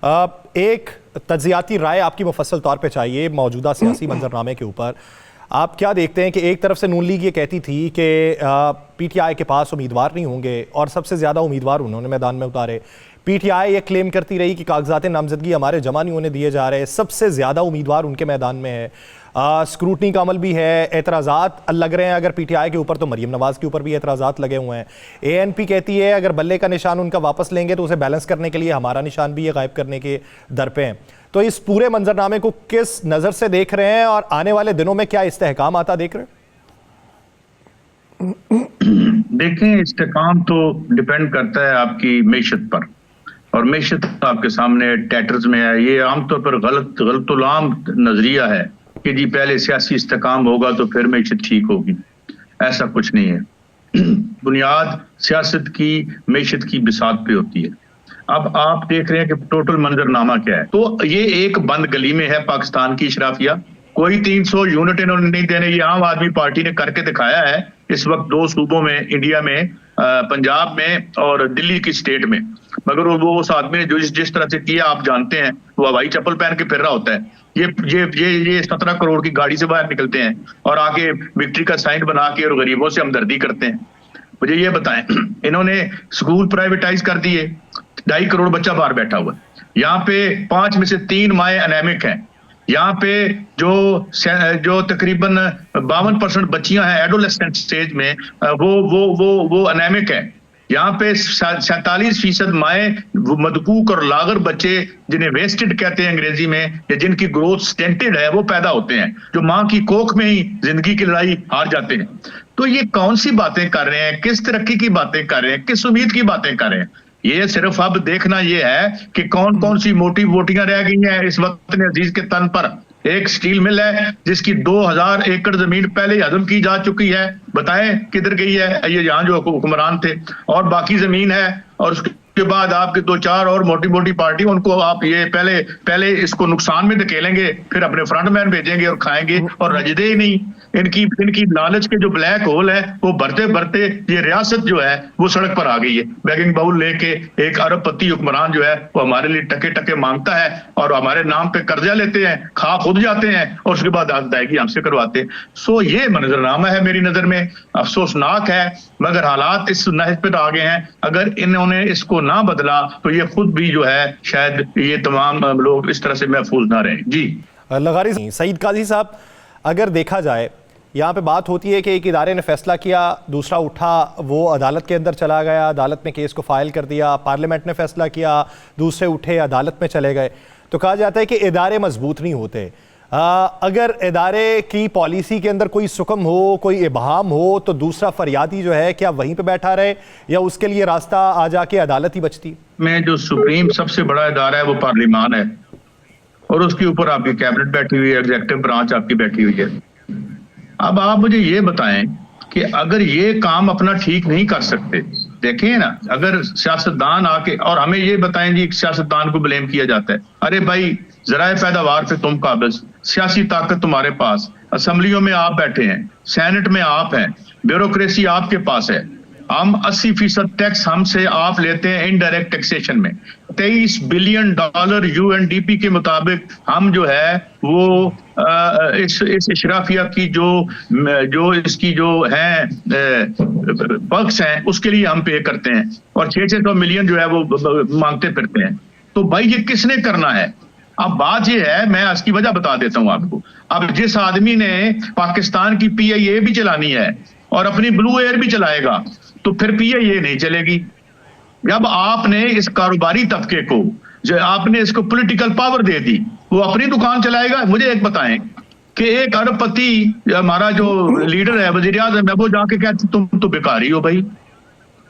एक तज्जियाती राय आपकी मुफस्सल तौर पे चाहिए मौजूदा सियासी मंजरनामे के ऊपर। आप क्या देखते हैं कि एक तरफ से नून लीग ये कहती थी कि पीटीआई के पास उम्मीदवार नहीं होंगे और सबसे ज़्यादा उम्मीदवार उन्होंने मैदान में उतारे। पीटीआई ये क्लेम करती रही कि कागजात नामजदगी हमारे जमा नहीं होने दिए जा रहे, सबसे ज़्यादा उम्मीदवार उनके मैदान में है। स्क्रूटनी का अमल भी है, एतराज़ात लग रहे हैं अगर पीटीआई के ऊपर तो मरीम नवाज़ के ऊपर भी एतराज़ात लगे हुए हैं। एएनपी कहती है अगर बल्ले का निशान उनका वापस लेंगे तो उसे बैलेंस करने के लिए हमारा निशान भी ये गायब करने के दर पे हैं। तो इस पूरे मंजरनामे को किस नज़र से देख रहे हैं और आने वाले दिनों में क्या इस्तेहकाम आता देख रहे हैं? देखें, इस्तेहकाम तो डिपेंड करता है आपकी मैशत पर, और मैशत आपके सामने टैटर्स में है। ये आमतौर पर गलतुलाम नजरिया है कि जी पहले सियासी इस्तेहकाम होगा तो फिर मैशत ठीक होगी। ऐसा कुछ नहीं है। बुनियाद सियासत की मैशत की बिसात पे होती है। अब आप देख रहे हैं कि टोटल मंजरनामा क्या है। तो ये एक बंद गली में है पाकिस्तान की इशराफिया। कोई 300 यूनिट इन्होंने नहीं देने, ये आम आदमी पार्टी ने करके दिखाया है इस वक्त 2 सूबों में, इंडिया में, पंजाब में और दिल्ली की स्टेट में। मगर वो उस आदमी ने जो जिस तरह से किया आप जानते हैं, वो हवाई चप्पल पहन के फिर रहा होता है। ये 17 करोड़ की गाड़ी से बाहर निकलते हैं और आके विक्ट्री का साइन बना के और गरीबों से हमदर्दी करते हैं। मुझे ये बताएं, इन्होंने स्कूल प्राइवेटाइज कर दिए, 2.5 करोड़ बच्चा बाहर बैठा हुआ है। यहाँ पे 5 में से 3 माएँ अनेमिक हैं। यहाँ पे जो तकरीबन 52% बच्चियां हैं एडोलेसेंट स्टेज में, वो अनेमिक है। यहाँ पे 47% माएँ मदकूक और लागर बच्चे, जिन्हें वेस्टेड कहते हैं अंग्रेजी में, या जिनकी ग्रोथ स्टेंटेड है, वो पैदा होते हैं, जो माँ की कोख में ही जिंदगी की लड़ाई हार जाते हैं। तो ये कौन सी बातें कर रहे हैं, किस तरक्की की बातें कर रहे हैं, किस उम्मीद की बातें कर रहे हैं? ये सिर्फ अब देखना ये है कि कौन कौन सी मोटी वोटियां रह गई हैं इस वक्त अजीज के तन पर। एक स्टील मिल है जिसकी 2000 एकड़ जमीन पहले हजम की जा चुकी है, बताएं किधर गई है ये यहाँ जो हुक्मरान थे। और बाकी जमीन है, और उसके बाद आपके 2-4 और मोटी मोटी पार्टी, उनको आप ये पहले इसको नुकसान में धकेलेंगे, फिर अपने फ्रंटमैन भेजेंगे और खाएंगे, और रजदे ही नहीं। इनकी लालच के जो ब्लैक होल है वो भरते भरते ये रियासत जो है वो सड़क पर आ गई है। बैगिंग बाउल लेके एक अरबपति हुक्मरान जो है वो हमारे लिए टके टके मांगता है और हमारे नाम पे कर्जा लेते हैं, खा खुद जाते हैं और उसके बाद अदायगी हमसे करवाते हैं। सो ये मंजरनामा है मेरी नजर में, अफसोसनाक है, मगर हालात इस नहज पर आ गए हैं। अगर इन्होंने इसको ना बदला तो ये खुद भी जो है शायद ये तमाम लोग इस तरह से महफूज ना रहे। जी लगारी सईद काजी साहब, अगर देखा जाए यहाँ पे बात होती है कि एक इदारे ने फैसला किया, दूसरा उठा वो अदालत के अंदर चला गया, अदालत में केस को फाइल कर दिया, पार्लियामेंट ने फैसला किया, दूसरे उठे अदालत में चले गए। तो कहा जाता है कि इदारे मजबूत नहीं होते। अगर इदारे की पॉलिसी के अंदर कोई सुकम हो, कोई इबहाम हो, तो दूसरा फरियादी जो है क्या वहीं पे बैठा रहे या उसके लिए रास्ता आ जाके अदालत ही बचती? में जो सुप्रीम सबसे बड़ा इदारा है वो पार्लियामान है, और उसके ऊपर आपकी कैबिनेट बैठी हुई है, एग्जीक्यूटिव ब्रांच आपकी बैठी हुई है। अब आप मुझे ये बताएं कि अगर ये काम अपना ठीक नहीं कर सकते, देखिए ना, अगर सियासतदान आके, और हमें ये बताएं जी सियासतदान को ब्लेम किया जाता है, अरे भाई जराए पैदावार पे तुम काबिज, सियासी ताकत तुम्हारे पास, असेंबलियों में आप बैठे हैं, सेनेट में आप हैं, ब्यूरोक्रेसी आपके पास है, हम 80% टैक्स हमसे आप लेते हैं इनडायरेक्ट टैक्सेशन में। $23 बिलियन यूएनडीपी के मुताबिक हम जो है वो इस इशराफिया की जो इसकी जो है पक्ष हैं उसके लिए हम पे करते हैं, और 600 मिलियन जो है वो मांगते फिरते हैं। तो भाई ये किसने करना है? अब बात ये है, मैं इसकी वजह बता देता हूं आपको। अब जिस आदमी ने पाकिस्तान की PIA भी चलानी है और अपनी ब्लू एयर भी चलाएगा, तो फिर PIA नहीं चलेगी। जब आपने इस कारोबारी तबके को, जो आपने इसको पॉलिटिकल पावर दे दी, वो अपनी दुकान चलाएगा। मुझे एक बताएं कि एक अरबपति, हमारा जो लीडर है वजीर आज़म है, वो जाके कहते तुम तो बेकारी हो भाई।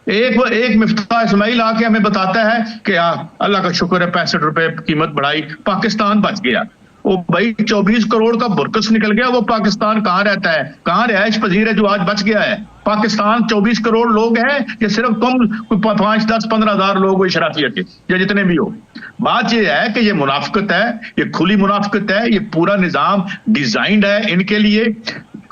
एक मिफ्ता इस्माइल आके हमें बताता है कि अल्लाह का शुक्र है 65 रुपए कीमत बढ़ाई, पाकिस्तान बच गया। ओ भाई 24 करोड़ का बुरकस निकल गया, वो पाकिस्तान कहाँ रहता है, कहाँ रिहाइश पजीर है जो आज बच गया है? पाकिस्तान 24 करोड़ लोग हैं या सिर्फ तुम 5, 10, 15 हजार लोग हो इशराफिया के, या जितने भी हो? बात यह है कि ये मुनाफिकत है, ये खुली मुनाफिकत है, ये पूरा निजाम डिजाइंड है इनके लिए।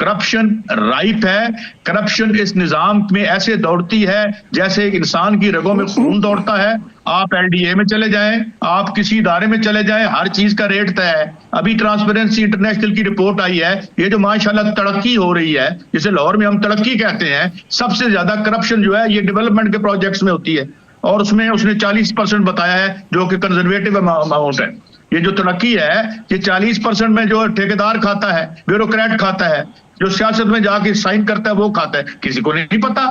करप्शन राइप है। करप्शन इस निजाम में ऐसे दौड़ती है जैसे एक इंसान की रगों में खून दौड़ता है। आप एलडीए में चले जाएं, आप किसी इदारे में चले जाएं, हर चीज का रेट तय है। अभी ट्रांसपेरेंसी इंटरनेशनल की रिपोर्ट आई है, ये जो माशाल्लाह तरक्की हो रही है, जिसे लाहौर में हम तरक्की कहते हैं, सबसे ज्यादा करप्शन जो है ये डेवलपमेंट के प्रोजेक्ट्स में होती है, और उसमें उसने 40% बताया है, जो कि कंजर्वेटिव अमाउंट है। ये जो तरक्की है ये 40% में जो ठेकेदार खाता है, ब्यूरोक्रेट खाता है, जो सियासत में जाके साइन करता है वो खाता है। किसी को नहीं पता,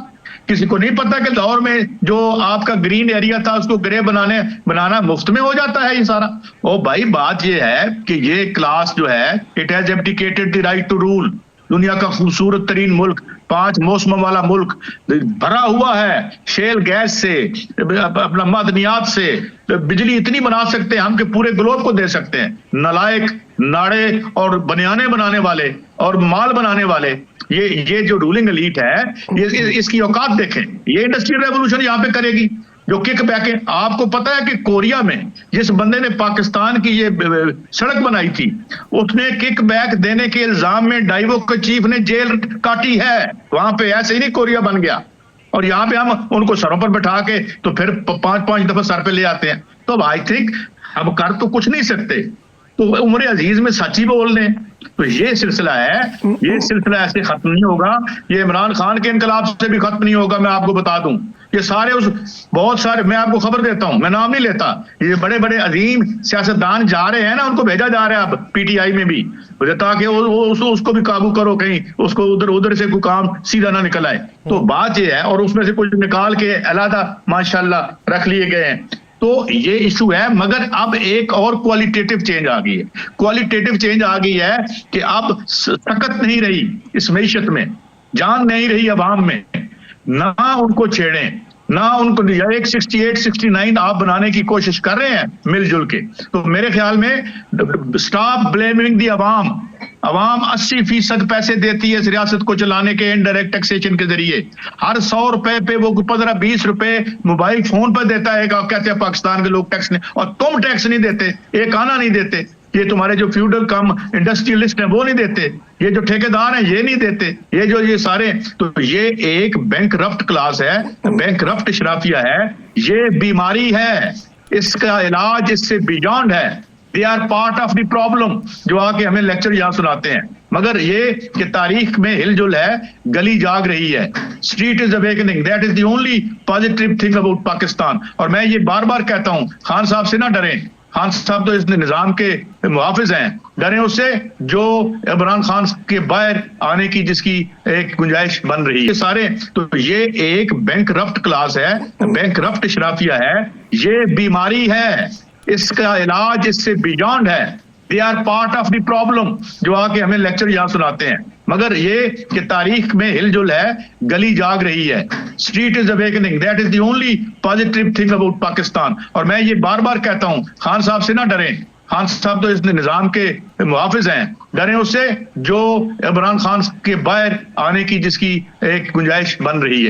किसी को नहीं पता कि लाहौर में जो आपका ग्रीन एरिया था उसको ग्रे बनाना मुफ्त में हो जाता है ये सारा। ओ भाई, बात ये है कि ये क्लास जो है it has abdicated the right to rule. दुनिया का खूबसूरत तरीन मुल्क, 5 मौसमों वाला मुल्क, भरा हुआ है शेल गैस से, अपना मदनियात से, बिजली इतनी बना सकते हैं हम कि पूरे ग्लोब को दे सकते हैं। नलायक, नाड़े और बनियाने बनाने वाले और माल बनाने वाले ये जो रूलिंग एलीट है, इसकी औकात देखें। ये इंडस्ट्रियल रेवोल्यूशन यहाँ पे करेगी जो किक बैक है। आपको पता है कि कोरिया में जिस बंदे ने पाकिस्तान की ये सड़क बनाई थी, उसने किक बैक देने के इल्जाम में डाइवो के चीफ ने जेल काटी है। वहां पे ऐसे ही नहीं कोरिया बन गया, और यहाँ पे हम उनको सरों पर बैठा के तो फिर 5-5 दफा सर पे ले आते हैं। तो आई थिंक अब कर तो कुछ नहीं सकते, तो उम्र अजीज में सच ही बोल दें। तो ये सिलसिला है, ये सिलसिला ऐसे खत्म नहीं होगा, ये इमरान खान के इनकलाब से भी खत्म नहीं होगा। मैं आपको बता दूं, ये सारे बहुत सारे, मैं आपको खबर देता हूं, मैं नाम नहीं लेता, ये बड़े बड़े अजीम सियासतदान जा रहे हैं ना, उनको भेजा जा रहा है अब पीटीआई में भी, ताकि उसको भी काबू करो, कहीं उसको उधर से कोई काम सीधा ना निकल आए। तो बात ये है, और उसमें से कुछ निकाल के अलहदा माशाल्लाह रख लिए गए हैं। तो ये इशू है, मगर अब एक और क्वालिटेटिव चेंज आ गई है। क्वालिटेटिव चेंज आ गई है कि अब ताकत नहीं रही इस मईशत में, जान नहीं रही अवाम में, ना उनको छेड़ें, ना उनको। 68-69 आप बनाने की कोशिश कर रहे हैं मिलजुल के। तो मेरे ख्याल में स्टॉप ब्लेमिंग दी अवाम। अवाम 80% पैसे देती है इस रियासत को चलाने के इनडायरेक्ट टैक्सेशन के जरिए। हर 100 रुपए पे वो 15-20 रुपए मोबाइल फोन पर देता है। कहते हैं पाकिस्तान के लोग टैक्स नहीं, और तुम टैक्स नहीं देते, एक आना नहीं देते। ये तुम्हारे जो फ्यूडल कम इंडस्ट्रियलिस्ट हैं वो नहीं देते, ये जो ठेकेदार हैं ये नहीं देते, ये सारे। तो ये एक बैंकरप्ट क्लास है, बैंकरप्ट शराफिया है, ये बीमारी है, इसका इलाज इससे बियॉन्ड है। They are part of the problem, जो आके हमें लेक्चर यहाँ सुनाते हैं। मगर ये कि तारीख में हिलजुल है, गली जाग रही है, street is awakening, that is the only positive thing about Pakistan. और मैं ये बार बार कहता हूं, खान साहब से ना डरें, खान साहब तो इस निजाम के मुहाफिज हैं, डरें उससे जो इमरान खान के बाहर आने की जिसकी एक गुंजाइश बन रही है सारे। तो ये एक बैंकरप्ट क्लास है, बैंकरप्ट शराफिया है, ये बीमारी है, इसका इलाज इससे बियॉन्ड है। They are part of the problem, जो आके हमें लेक्चर यहाँ सुनाते हैं। मगर ये कि तारीख में हिलजुल है, गली जाग रही है, street is awakening, that is the only positive thing about Pakistan. और मैं ये बार बार कहता हूं, खान साहब से ना डरें, खान साहब तो इस निजाम के मुहाफिज हैं, डरें उससे जो इमरान खान के बाहर आने की जिसकी एक गुंजाइश बन रही है।